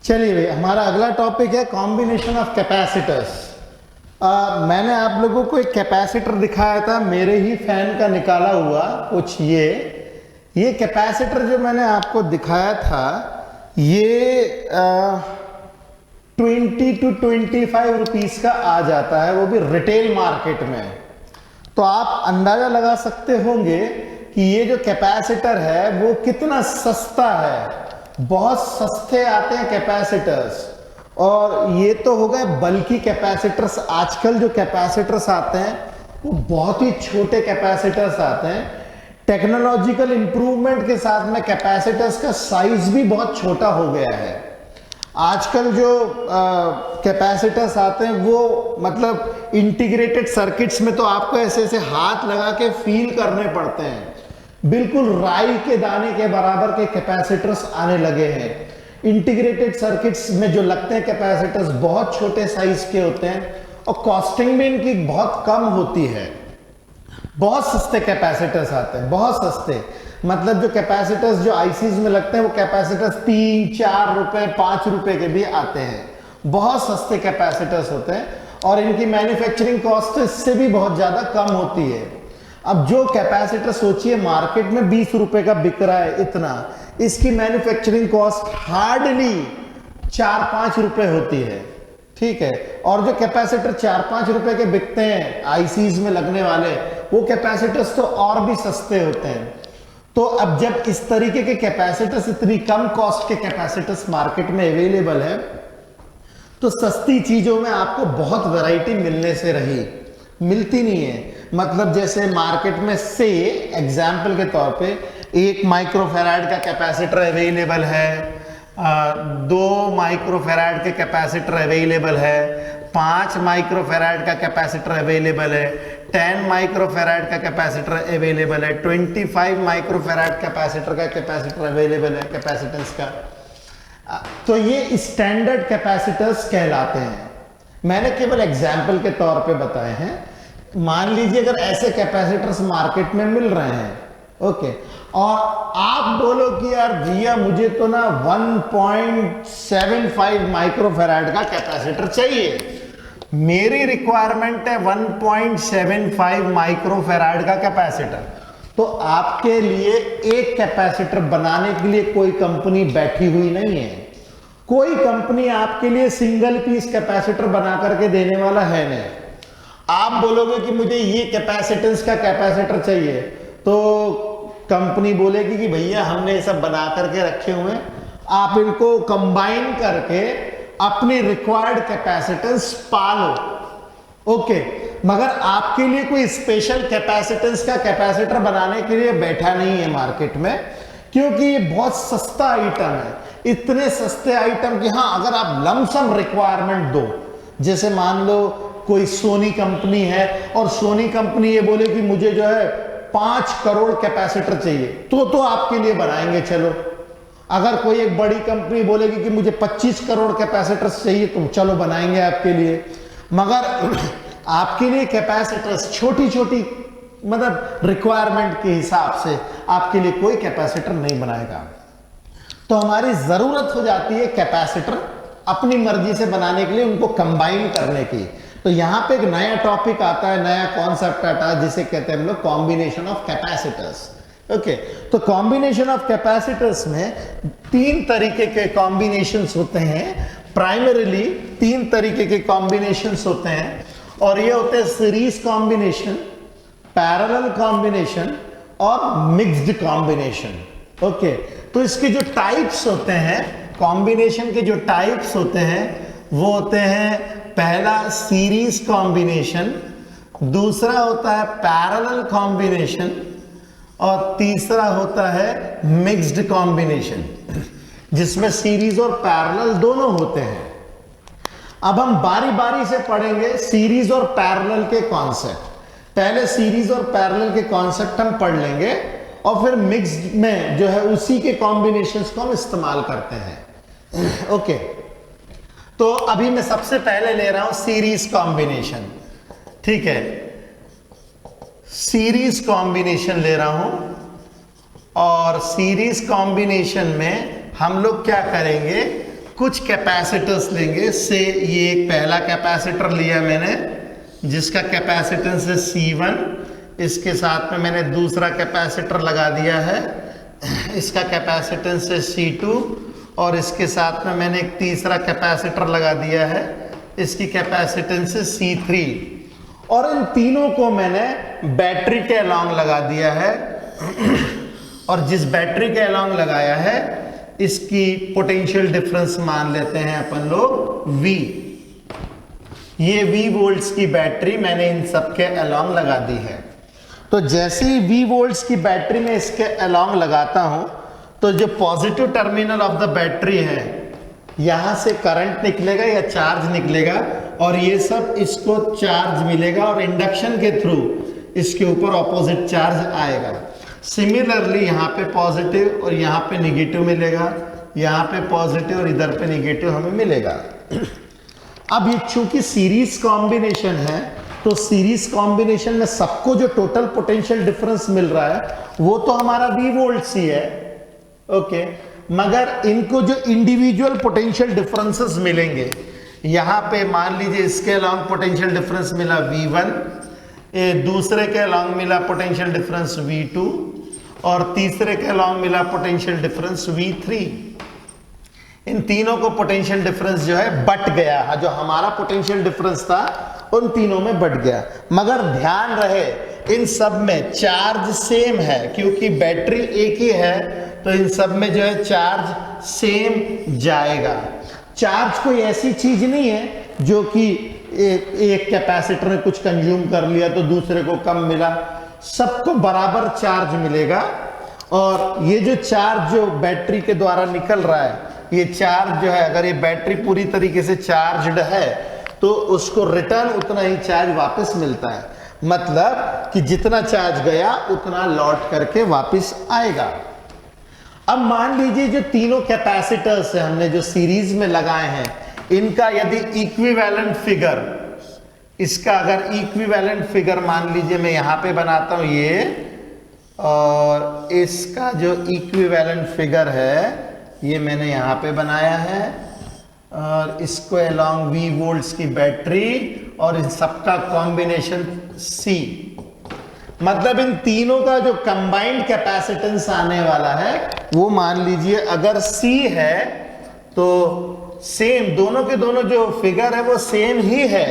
चलिए भाई, हमारा अगला टॉपिक है कॉम्बिनेशन ऑफ कैपेसिटर्स। मैंने आप लोगों को एक कैपेसिटर दिखाया था, मेरे ही फैन का निकाला हुआ कुछ। ये कैपेसिटर जो मैंने आपको दिखाया था, ये 20 to 25 रुपीस का आ जाता है, वो भी रिटेल मार्केट में। तो आप अंदाजा लगा सकते होंगे कि ये जो कैपेसिटर है वो कितना सस्ता है। बहुत सस्ते आते हैं कैपेसिटर्स। और ये तो हो गए बल्कि कैपेसिटर्स। आजकल जो कैपेसिटर्स आते हैं वो बहुत ही छोटे कैपेसिटर्स आते हैं। टेक्नोलॉजिकल इंप्रूवमेंट के साथ में कैपेसिटर्स का साइज भी बहुत छोटा हो गया है। आजकल जो कैपेसिटर्स आते हैं वो मतलब इंटीग्रेटेड सर्किट्स में तो आपको ऐसे ऐसे हाथ लगा के फील करने पड़ते हैं। बिल्कुल राई के दाने के बराबर के कैपेसिटर्स आने लगे हैं। इंटीग्रेटेड सर्किट्स में जो लगते हैं कैपेसिटर्स बहुत छोटे साइज के होते हैं और कॉस्टिंग भी इनकी बहुत कम होती है। बहुत सस्ते कैपेसिटर्स आते हैं, बहुत सस्ते। मतलब जो कैपेसिटर्स जो आईसीज में लगते हैं वो कैपेसिटर्स 3-4 रुपए 5 रुपए के भी आते हैं। बहुत सस्ते कैपेसिटर्स होते हैं और इनकी मैन्युफैक्चरिंग कॉस्ट इससे भी बहुत ज्यादा कम होती है। अब जो कैपेसिटर सोचिए मार्केट में 20 रुपए का बिक रहा है, इतना इसकी मैन्युफैक्चरिंग कॉस्ट हार्डली 4-5 रुपए होती है। ठीक है। और जो कैपेसिटर 4-5 रुपए के बिकते हैं आईसीज में लगने वाले, वो कैपेसिटर्स तो और भी सस्ते होते हैं। तो अब जब इस तरीके के कैपेसिटर्स, इतनी कम कॉस्ट के कैपेसिटर्स मार्केट में अवेलेबल है, तो सस्ती चीजों में आपको बहुत वैरायटी मिलने से रही, मिलती नहीं है। मतलब जैसे मार्केट में से एग्जाम्पल के तौर पे 1 माइक्रोफैराड का कैपेसिटर अवेलेबल है, 2 माइक्रोफैराड के कैपेसिटर अवेलेबल है, 5 माइक्रोफैराड का कैपेसिटर अवेलेबल है, 10 माइक्रोफैराड का कैपेसिटर अवेलेबल है, 25 माइक्रोफैराड कैपेसिटर अवेलेबल है कैपेसिटेंस का। तो ये स्टैंडर्ड कैपेसिटर्स कहलाते हैं। मैंने केवल एग्जाम्पल के तौर पे बताए हैं। मान लीजिए अगर ऐसे कैपेसिटर्स मार्केट में मिल रहे हैं, ओके, और आप बोलो कि यार भैया मुझे तो ना 1.75 माइक्रोफैराड का कैपेसिटर चाहिए, मेरी रिक्वायरमेंट है 1.75 माइक्रोफैराड का कैपेसिटर, तो आपके लिए एक कैपेसिटर बनाने के लिए कोई कंपनी बैठी हुई नहीं है। कोई कंपनी आपके लिए सिंगल पीस कैपेसिटर बना करके देने वाला है नहीं। आप बोलोगे कि मुझे ये कैपेसिटेंस का कैपेसिटर चाहिए, तो कंपनी बोलेगी कि भैया हमने ये सब बना करके रखे हुए हैं, आप इनको कंबाइन करके अपनी रिक्वायर्ड कैपेसिटेंस पालो। ओके, मगर आपके लिए कोई स्पेशल कैपेसिटेंस का कैपेसिटर बनाने के लिए बैठा नहीं है मार्केट में, क्योंकि ये बहुत सस्ता आइटम है। इतने सस्ते आइटम कि हाँ, अगर आप लमसम रिक्वायरमेंट दो, जैसे मान लो कोई सोनी कंपनी है और सोनी कंपनी ये बोले कि मुझे जो है 5 करोड़ कैपेसिटर चाहिए, तो आपके लिए बनाएंगे। चलो, अगर कोई एक बड़ी कंपनी बोलेगी कि मुझे 25 करोड़ कैपेसिटर्स चाहिए, तो चलो बनाएंगे आपके लिए। मगर आपके लिए कैपेसिटर्स छोटी छोटी मतलब रिक्वायरमेंट के हिसाब से आपके लिए कोई कैपेसिटर नहीं बनाएगा। तो हमारी जरूरत हो जाती है कैपेसिटर अपनी मर्जी से बनाने के लिए, उनको कंबाइन करने की। तो यहां पे एक नया टॉपिक आता है, नया कॉन्सेप्ट आता है, जिसे कहते हैं हम लोग कॉम्बिनेशन ऑफ कैपेसिटर्स। ओके, तो कॉम्बिनेशन ऑफ कैपेसिटर्स में 3 तरीके के कॉम्बिनेशंस होते हैं। प्राइमरीली 3 तरीके के कॉम्बिनेशंस होते हैं, और ये होते हैं सीरीज कॉम्बिनेशन, पैरेलल कॉम्बिनेशन और मिक्स्ड कॉम्बिनेशन। ओके, तो इसके जो टाइप्स होते हैं, कॉम्बिनेशन के जो टाइप्स होते हैं वो होते हैं, पहला सीरीज कॉम्बिनेशन, दूसरा होता है पैरेलल कॉम्बिनेशन, और तीसरा होता है मिक्स्ड कॉम्बिनेशन, जिसमें सीरीज और पैरेलल दोनों होते हैं। अब हम बारी बारी से पढ़ेंगे सीरीज और पैरेलल के कॉन्सेप्ट। पहले सीरीज और पैरेलल के कॉन्सेप्ट हम पढ़ लेंगे, और फिर मिक्स्ड में जो है उसी के कॉम्बिनेशंस को हम इस्तेमाल करते हैं। ओके, तो अभी मैं सबसे पहले ले रहा हूं सीरीज कॉम्बिनेशन। ठीक है, सीरीज कॉम्बिनेशन ले रहा हूं, और सीरीज कॉम्बिनेशन में हम लोग क्या करेंगे, कुछ कैपेसिटर्स लेंगे से, ये एक पहला कैपेसिटर लिया मैंने जिसका कैपेसिटेंस है C1, इसके साथ में मैंने दूसरा कैपेसिटर लगा दिया है, इसका कैपेसिटेंस है C2, और इसके साथ में मैंने एक तीसरा कैपेसिटर लगा दिया है, इसकी कैपेसिटेंस है C3, और इन तीनों को मैंने बैटरी के अलॉन्ग लगा दिया है। और जिस बैटरी के अलॉन्ग लगाया है इसकी पोटेंशियल डिफरेंस मान लेते हैं अपन लोग V। ये V वोल्ट्स की बैटरी मैंने इन सब के अलॉन्ग लगा दी है। तो जैसे ही V वोल्ट्स की बैटरी में इसके अलॉन्ग लगाता हूं तो जो positive terminal of the battery है यहां से करंट निकलेगा या चार्ज निकलेगा, और ये सब इसको चार्ज मिलेगा और इंडक्शन के थ्रू इसके ऊपर ऑपोजिट चार्ज आएगा। सिमिलरली यहाँ पे पॉजिटिव और यहाँ पे निगेटिव मिलेगा, यहाँ पे पॉजिटिव और इधर पे निगेटिव हमें मिलेगा। अब ये चूंकि सीरीज कॉम्बिनेशन है तो सीरीज कॉम्बिनेशन में सबको जो टोटल पोटेंशियल डिफरेंस मिल रहा है वो तो हमारा V वोल्ट्स ही है, ओके। मगर इनको जो इंडिविजुअल पोटेंशियल डिफरेंसेस मिलेंगे, यहाँ पे मान लीजिए इसके अलॉन्ग पोटेंशियल डिफरेंस मिला V1, दूसरे के अलॉन्ग मिला पोटेंशियल डिफरेंस V2, और तीसरे के अलॉन्ग मिला पोटेंशियल डिफरेंस V3। इन तीनों को पोटेंशियल डिफरेंस जो है बट गया, जो हमारा पोटेंशियल डिफरेंस था उन तीनों में बट गया। मगर ध्यान रहे इन सब में चार्ज सेम है, क्योंकि बैटरी एक ही है तो इन सब में जो है चार्ज सेम जाएगा। चार्ज कोई ऐसी चीज नहीं है जो कि एक कैपेसिटर ने कुछ कंज्यूम कर लिया तो दूसरे को कम मिला, सबको बराबर चार्ज मिलेगा। और ये जो चार्ज जो बैटरी के द्वारा निकल रहा है, ये चार्ज जो है, अगर ये बैटरी पूरी तरीके से चार्ज्ड है तो उसको रिटर्न उतना ही चार्ज वापस मिलता है, मतलब कि जितना चार्ज गया उतना लौट करके वापस आएगा। अब मान लीजिए जो तीनों कैपेसिटर्स है हमने जो सीरीज में लगाए हैं, इनका यदि इक्विवेलेंट फिगर, इसका अगर इक्विवेलेंट फिगर मान लीजिए मैं यहां पे बनाता हूं ये, और इसका जो इक्विवेलेंट फिगर है ये मैंने यहां पे बनाया है, और इसको अलोंग V वोल्ट्स की बैटरी और इन सबका कॉम्बिनेशन C, मतलब इन तीनों का जो कंबाइंड कैपेसिटेंस आने वाला है वो मान लीजिए अगर C है तो सेम, दोनों के दोनों जो फिगर है वो सेम ही है,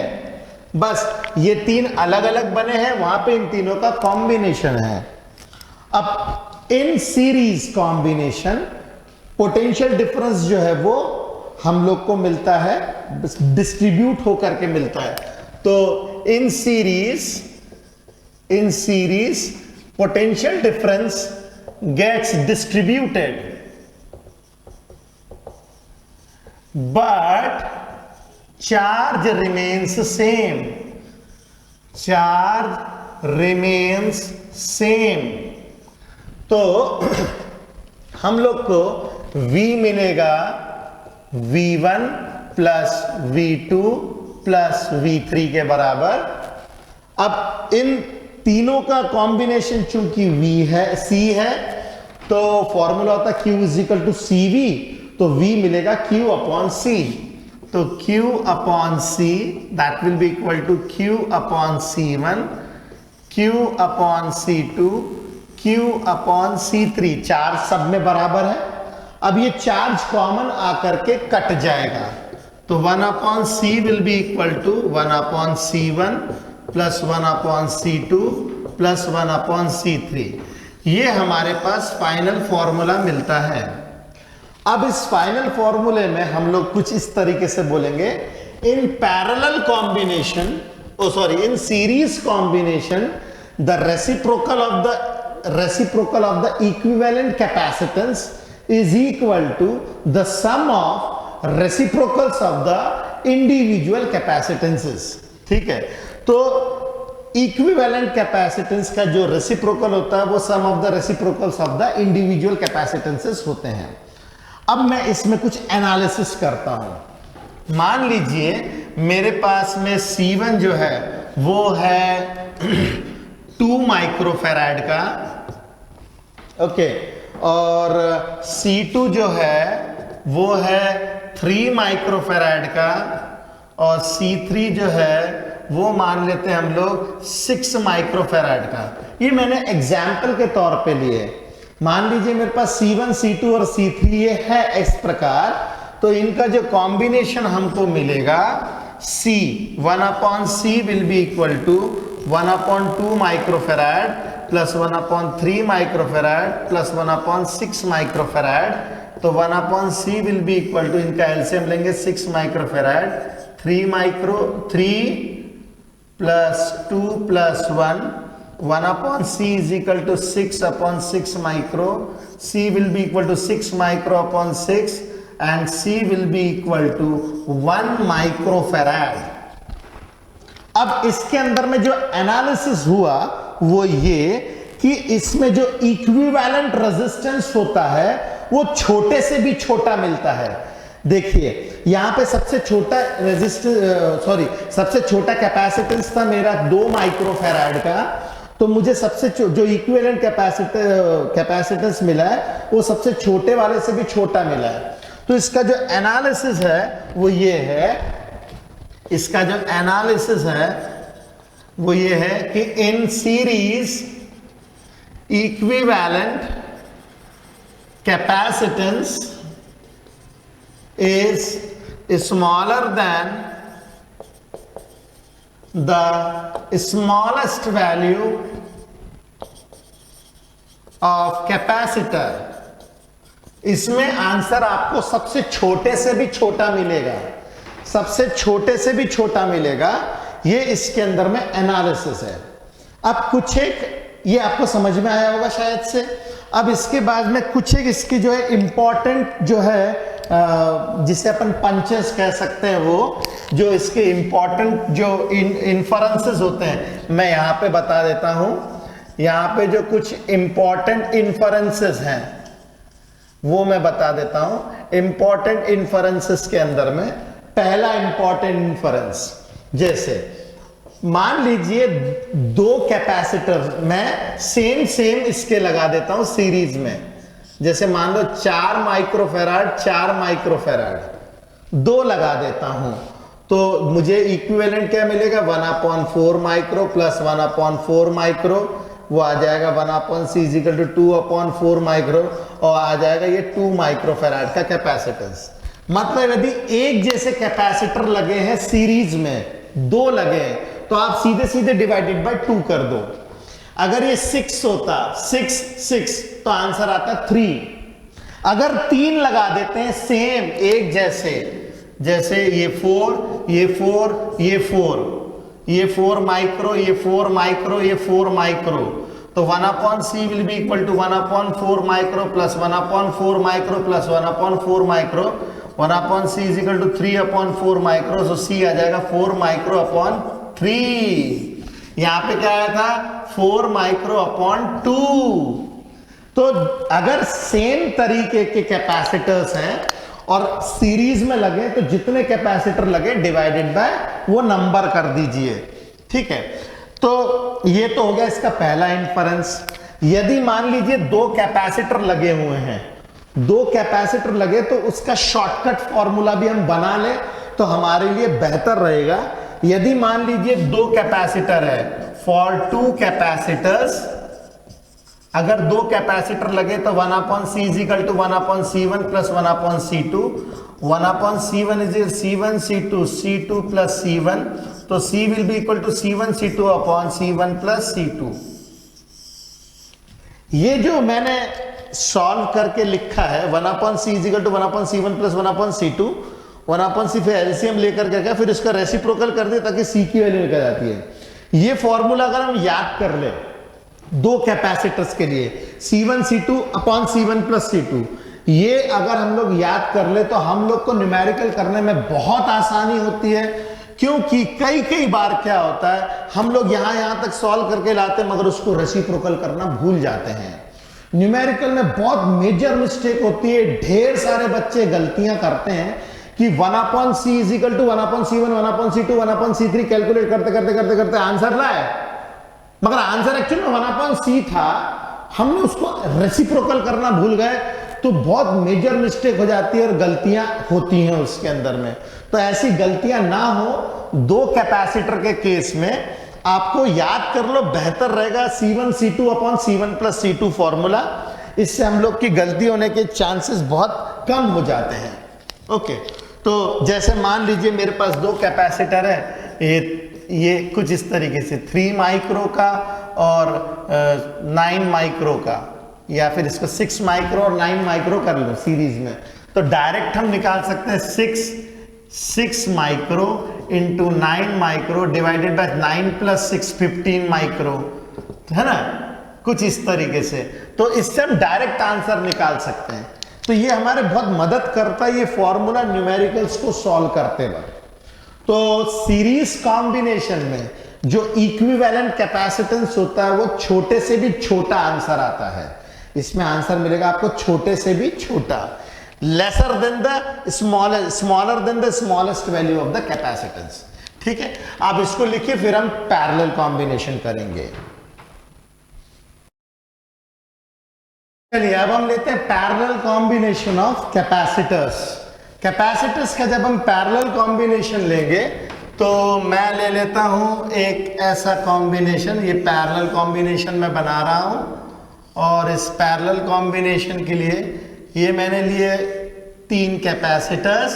बस ये तीन अलग अलग बने हैं, वहां पे इन तीनों का कॉम्बिनेशन है। अब इन सीरीज कॉम्बिनेशन पोटेंशियल डिफरेंस जो है वो हम लोग को मिलता है, डिस्ट्रीब्यूट होकर के मिलता है। तो in series potential difference gets distributed, but charge remains same, charge remains same। तो हम लोग को V मिलेगा V1 plus V2 plus V3 के बराबर। अब इन तीनों का कॉम्बिनेशन चूंकि V है, C है, तो फॉर्मूला होता है Q is equal to CV, तो V मिलेगा Q अपॉन C, तो Q upon C that will be equal to Q upon C1, Q upon C2, Q upon C3। Charge सब में बराबर है। अब ये चार्ज कॉमन आकर के कट जाएगा, तो 1 upon C will be equal to 1 upon C1 plus 1 upon C2 plus 1 upon C3। ये हमारे पास फाइनल फॉर्मूला मिलता है। अब इस फाइनल फॉर्मूले में हम लोग कुछ इस तरीके से बोलेंगे, in parallel combination, in series combination the reciprocal of the equivalent capacitance is equal to the sum of reciprocals of the individual capacitances. ठीक है, तो इक्विवेलेंट कैपेसिटेंस का जो रेसिप्रोकल होता है वो sum of the reciprocals of the individual capacitances होते हैं। अब मैं इसमें कुछ एनालिसिस करता हूं। मान लीजिए मेरे पास में C1 जो है वो है 2 माइक्रोफैराड का, ओके, और C2 जो है वो है 3 माइक्रोफेराड का, और C3 जो है वो मान लेते हैं हम लोग 6 माइक्रोफेराड का। ये मैंने एग्जाम्पल के तौर पे लिए। मान लीजिए मेरे पास C1, C2 और C3 ये है इस प्रकार, तो इनका जो कॉम्बिनेशन हमको मिलेगा C 1/C will be equal to 1/2 microfarad plus 1/3 microfarad plus 1/6 microfarad. तो 1/C will be equal to, इनका एलसीएम लेंगे 6 microfarad, 3 plus 2 plus 1, 1/C is equal to 6/6 micro. C will be equal to 6 micro upon 6 and C will be equal to 1 microfarad. अब इसके अंदर में जो analysis हुआ वो ये कि इसमें जो इक्विवेलेंट रेजिस्टेंस होता है वो छोटे से भी छोटा मिलता है। देखिए यहां पे सबसे छोटा सबसे छोटा कैपेसिटेंस था मेरा 2 माइक्रोफेराड का, तो मुझे सबसे जो इक्विवेलेंट कैपेसिटेंस मिला है वो सबसे छोटे वाले से भी छोटा मिला है। तो इसका जो एनालिसिस है वो ये है, इसका जो एनालिसिस है वो ये है कि in series equivalent capacitance is smaller than the smallest value of capacitor। इसमें आंसर आपको सबसे छोटे से भी छोटा मिलेगा, सबसे छोटे से भी छोटा मिलेगा। ये इसके अंदर में एनालिसिस है। अब कुछ एक ये आपको समझ में आया होगा शायद से। अब इसके बाद में कुछ एक इसकी जो है इंपॉर्टेंट जो है जिसे अपन पंचेस कह सकते हैं, वो जो इसके इंपॉर्टेंट जो इन्फरेंसेस होते हैं मैं यहाँ पे बता देता हूँ। यहाँ पे जो कुछ इंपॉर्टेंट इन्फरेंसेस हैं वो मैं बता देता हूँ। इंपॉर्टेंट इन्फरेंसेस के अंदर में पहला इंपॉर्टेंट इन्फरेंस, जैसे मान लीजिए 2 कैपेसिटर मैं सेम इसके लगा देता हूँ सीरीज में। जैसे मान लो 4 माइक्रोफेराड 4 माइक्रोफेराड 2 लगा देता हूं, तो मुझे इक्विवेलेंट क्या मिलेगा 1/4 माइक्रो प्लस 1/4 माइक्रो, वो आ जाएगा 1/C is equal to 2/4 micro, और आ जाएगा ये 2 माइक्रोफेराड का कैपेसिटेंस। मतलब यदि एक जैसे कैपेसिटर लगे हैं सीरीज में, 2 लगे हैं, तो आप सीधे सीधे डिवाइडेड बाय 2 कर दो। अगर ये 6 होता 6 तो आंसर आता 3। अगर 3 लगा देते हैं सेम एक जैसे, जैसे ये 4 ये 4 ये 4 ये 4 माइक्रो ये 4 माइक्रो ये 4 माइक्रो, तो 1/C will be equal to 1/4 micro plus 1/4 micro plus 1/4 micro, 1/C is equal to 3/4 micro. So C आ जाएगा 4 माइक्रो अपॉन 3। यहां पे क्या आया था 4 माइक्रो अपॉन 2। तो अगर सेम तरीके के कैपेसिटर्स हैं और सीरीज में लगे तो जितने कैपेसिटर लगे डिवाइडेड बाय वो नंबर कर दीजिए। ठीक है, तो ये तो हो गया इसका पहला इन्फरेंस। यदि मान लीजिए 2 कैपेसिटर लगे हुए हैं, 2 कैपेसिटर लगे तो उसका शॉर्टकट फॉर्मूला भी हम बना लें तो हमारे लिए बेहतर रहेगा। यदि मान लीजिए 2 कैपेसिटर है, फॉर 2 कैपेसिटर्स, अगर 2 कैपेसिटर लगे तो 1/C is equal to 1/C1 plus 1/C2, 1/C1 is C1 C2 C2 plus C1, तो C will be equal to C1 C2 upon C1 plus C2। ये जो मैंने सॉल्व करके लिखा है 1/C is equal to 1/C1 plus 1/C2, 1/C फिर LCM लेकर के फिर इसका रेसिप्रोकल कर दे ताकि C की वैल्यू निकल जाती है। ये फॉर्मूला अगर हम याद कर ले 2 कैपेसिटर्स के लिए C1 C2 upon C1 plus C2, ये अगर हम लोग याद कर ले तो हम लोग को न्यूमेरिकल करने में बहुत आसानी होती है। क्योंकि कई बार क्या होता है हम लोग यहां तक सॉल्व करके लाते हैं मगर उसको रेसिप्रोकल करना भूल जाते हैं। न्यूमेरिकल में बहुत मेजर मिस्टेक होती है, ढेर सारे बच्चे गलतियां करते हैं कि 1/C is equal to 1/C1 1/C2 1/C3 calculate करते आंसर लाए, मगर आंसर एक्चुअली में 1/C था, हमने उसको रेसिप्रोकल करना भूल गए तो बहुत मेजर मिस्टेक हो जाती है और गलतियां होती हैं उसके अंदर में। तो ऐसी गलतियां ना हो दो कैपेसिटर के केस में, आपको याद कर लो, बेहतर रहेगा C1 C2 upon C1 plus C2 formula. इससे हम लोग की गलती होने के चांसेस बहुत कम हो जाते हैं। ओके, तो जैसे मान लीजिए मेरे पास दो कैपेसिटर है, ये कुछ इस तरीके से 3 माइक्रो का और 9 माइक्रो का, या फिर इसको 6 माइक्रो और 9 माइक्रो कर लो सीरीज में। तो डायरेक्ट हम निकाल सकते हैं 6 micro into 9 micro divided by 9 plus 6 15 micro, है ना, कुछ इस तरीके से। तो इससे हम डायरेक्ट आंसर निकाल सकते हैं। तो ये हमारे बहुत मदद करता है ये फॉर्मूला न्यूमेरिकल्स को सॉल्व करते वक्त। तो सीरीज कॉम्बिनेशन में जो इक्विवेलेंट कैपेसिटेंस होता है वो छोटे से भी छोटा आंसर आता है। इसमें आंसर मिलेगा आपको छोटे से भी छोटा, lesser than the smaller than the smallest value of the capacitance. ठीक है, आप इसको लिखिए, फिर हम पैरेलल कॉम्बिनेशन करेंगे। चलिए अब हम लेते हैं parallel combination of capacitors. Capacitors का जब हम पैरेलल कॉम्बिनेशन लेंगे तो मैं ले लेता हूं एक ऐसा कॉम्बिनेशन, ये पैरेलल कॉम्बिनेशन मैं बना रहा हूं, और इस पैरेलल कॉम्बिनेशन के लिए ये मैंने लिए 3 कैपेसिटर्स,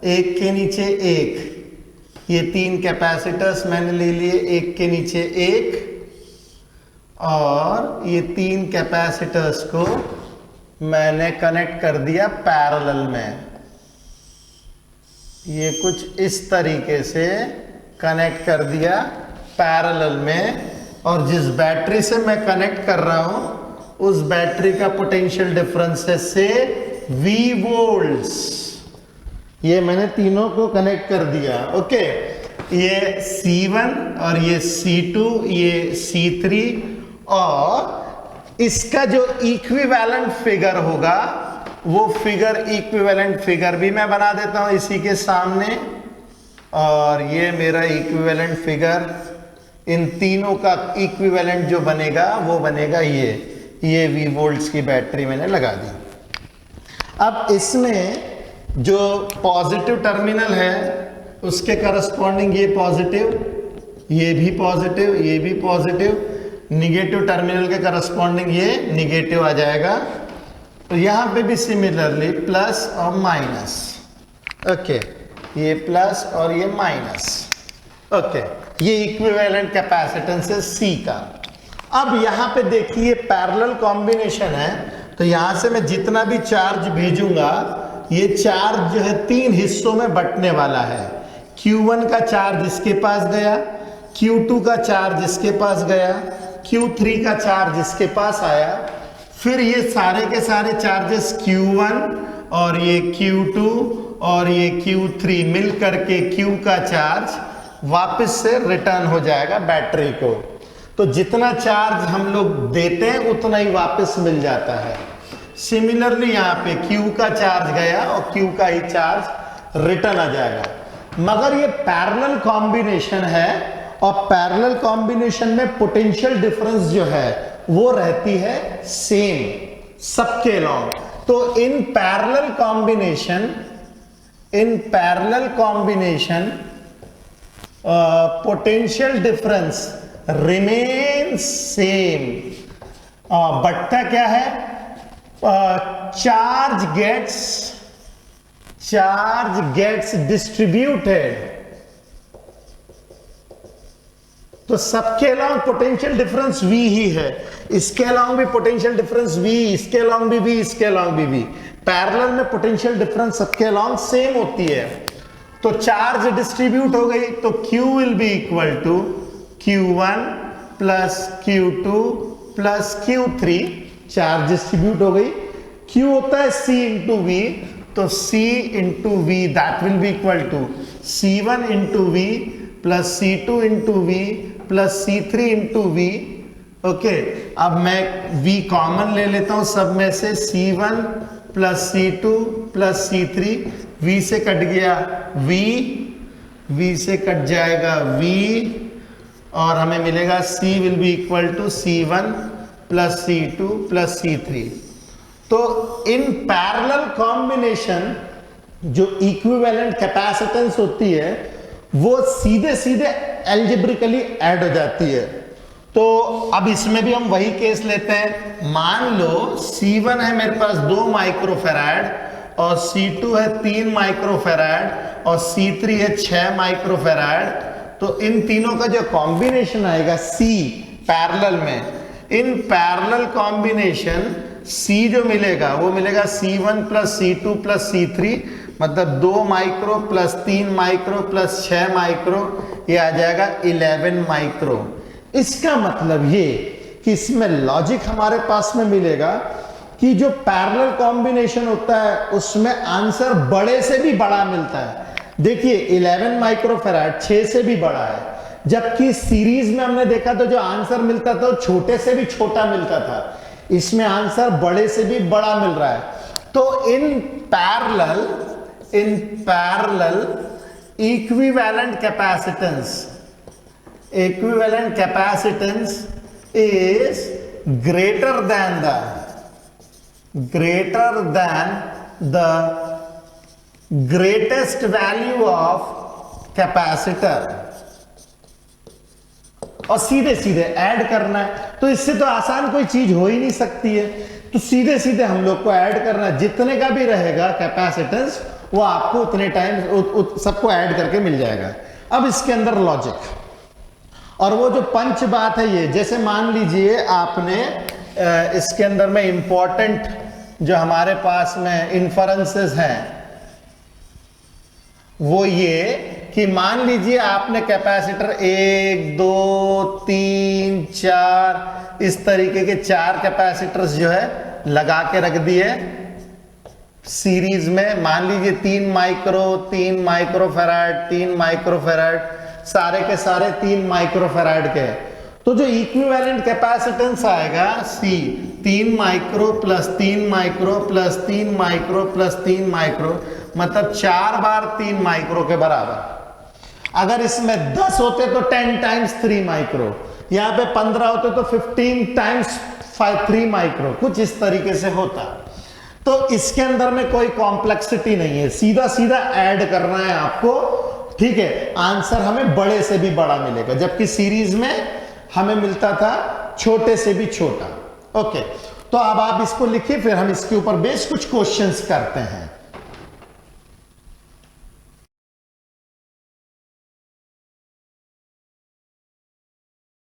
एक के नीचे एक। ये 3 कैपेसिटर्स मैंने ले लिए एक के नीचे एक, और ये 3 कैपेसिटर्स को मैंने कनेक्ट कर दिया पैरेलल में। ये कुछ इस तरीके से कनेक्ट कर दिया पैरेलल में, और जिस बैटरी से मैं कनेक्ट कर रहा हूं उस बैटरी का पोटेंशियल डिफरेंस है से V वोल्ट्स। ये मैंने तीनों को कनेक्ट कर दिया। ओके, ये C1 और ये C2, ये C3, और इसका जो इक्विवेलेंट फिगर होगा वो फिगर, इक्विवेलेंट फिगर भी मैं बना देता हूं इसी के सामने। और ये मेरा इक्विवेलेंट फिगर, इन तीनों का इक्विवेलेंट जो बनेगा वो बनेगा ये V वोल्ट्स की बैटरी मैंने लगा दी। अब इसमें जो पॉजिटिव टर्मिनल है उसके करस्पॉन्डिंग ये पॉजिटिव, ये भी पॉजिटिव, ये भी पॉजिटिव, निगेटिव टर्मिनल के करस्पॉन्डिंग ये निगेटिव आ जाएगा। तो यहां पे भी सिमिलरली प्लस और माइनस। ओके, ये प्लस और ये माइनस। ओके, ये इक्विवेलेंट कैपेसिटेंस है C का। अब यहां पे देखिए पैरेलल कॉम्बिनेशन है, तो यहां से मैं जितना भी चार्ज भेजूंगा ये चार्ज जो है 3 हिस्सों में बंटने वाला है। Q1 का चार्ज इसके पास गया, Q2 का चार्ज इसके पास गया, Q3 का चार्ज इसके पास आया, फिर ये सारे के सारे चार्जेस Q1 और ये Q2 और ये Q3 मिल करके Q का चार्ज वापस से रिटर्न हो जाएगा बैटरी को। तो जितना चार्ज हम लोग देते हैं उतना ही वापस मिल जाता है। सिमिलरली यहाँ पे Q का चार्ज गया और Q का ही चार्ज रिटर्न आ जाएगा। मगर ये पैरेलल कॉम्बिनेशन है, और पैरेलल कॉम्बिनेशन में पोटेंशियल डिफरेंस जो है वो रहती है सेम सबके अलोंग। तो in parallel combination potential difference remains same. बट्टा क्या है, चार्ज गेट्स डिस्ट्रीब्यूटेड। तो सबके अलोंग पोटेंशियल डिफरेंस V ही है, इसके अलोंग भी पोटेंशियल डिफरेंस V, इसके अलोंग भी V, इसके अलोंग भी V। पैरेलल में पोटेंशियल डिफरेंस सबके अलोंग सेम होती है। तो चार्ज डिस्ट्रीब्यूट हो गई, तो Q will be equal to Q1 plus Q2 plus Q3। Charge distribute हो गई। Q होता है C इंटू V, तो C into V that will be equal to C1 into V plus C2 into V plus C3 into V। Okay, अब मैं V common ले लेता हूं सब में से, C1 plus C2 plus C3, V से कट गया V से कट जाएगा V, और हमें मिलेगा C will be equal to C1 plus C2 plus C3। तो इन पैरेलल कॉम्बिनेशन जो इक्विवेलेंट कैपेसिटेंस होती है वो सीधे सीधे एल्जेब्रिकली ऐड हो जाती है। तो अब इसमें भी हम वही केस लेते हैं। मान लो C1 है मेरे पास 2 माइक्रोफैराड और C2 है 3 माइक्रोफैराड और C3 है 6 माइक्रोफैराड। तो इन तीनों का जो कॉम्बिनेशन आएगा C पैरेलल में, इन पैरेलल कॉम्बिनेशन C जो मिलेगा वो मिलेगा C1 plus C2 plus C3, मतलब 2 micro plus 3 micro plus 6 micro, ये आ जाएगा 11 माइक्रो। इसका मतलब ये कि इसमें लॉजिक हमारे पास में मिलेगा कि जो पैरेलल कॉम्बिनेशन होता है उसमें आंसर बड़े से भी बड़ा मिलता है। देखिए 11 माइक्रोफैराड 6 से भी बड़ा है, जबकि सीरीज में हमने देखा तो जो आंसर मिलता था वो छोटे से भी छोटा मिलता था, इसमें आंसर बड़े से भी बड़ा मिल रहा है। तो in parallel equivalent capacitance is greater than the greatest value of capacitor, और सीधे सीधे ऐड करना है। तो इससे तो आसान कोई चीज हो ही नहीं सकती है, तो सीधे सीधे हम लोग को ऐड करना है। जितने का भी रहेगा कैपेसिटेंस वो आपको उतने टाइम सबको ऐड करके मिल जाएगा। अब इसके अंदर लॉजिक और वो जो पंच बात है, ये जैसे मान लीजिए आपने इसके अंदर में इंपॉर्टेंट जो हमारे पास में इन्फरेंसेस हैं वो ये कि मान लीजिए आपने कैपेसिटर 1 2 3 4 इस तरीके के 4 कैपेसिटर्स जो है लगा के रख दिए सीरीज में। मान लीजिए 3 माइक्रो 3 माइक्रोफैराड 3 माइक्रोफैराड, सारे के सारे 3 माइक्रोफैराड के। तो जो इक्विवेलेंट कैपेसिटेंस आएगा C 3 micro plus 3 micro plus 3 micro plus 3 micro, मतलब 4 बार 3 माइक्रो के बराबर। अगर इसमें 10 होते तो 10 टाइम्स 3 माइक्रो, यहां पे 15 होते तो 15 टाइम्स 3 माइक्रो, कुछ इस तरीके से होता। तो इसके अंदर में कोई कॉम्प्लेक्सिटी नहीं है, सीधा सीधा ऐड करना है आपको, ठीक है। आंसर हमें बड़े से भी बड़ा मिलेगा, जबकि सीरीज में हमें मिलता था छोटे से भी छोटा। ओके, तो अब आप इसको लिखिए, फिर हम इसके ऊपर बेस कुछ क्वेश्चंस करते हैं।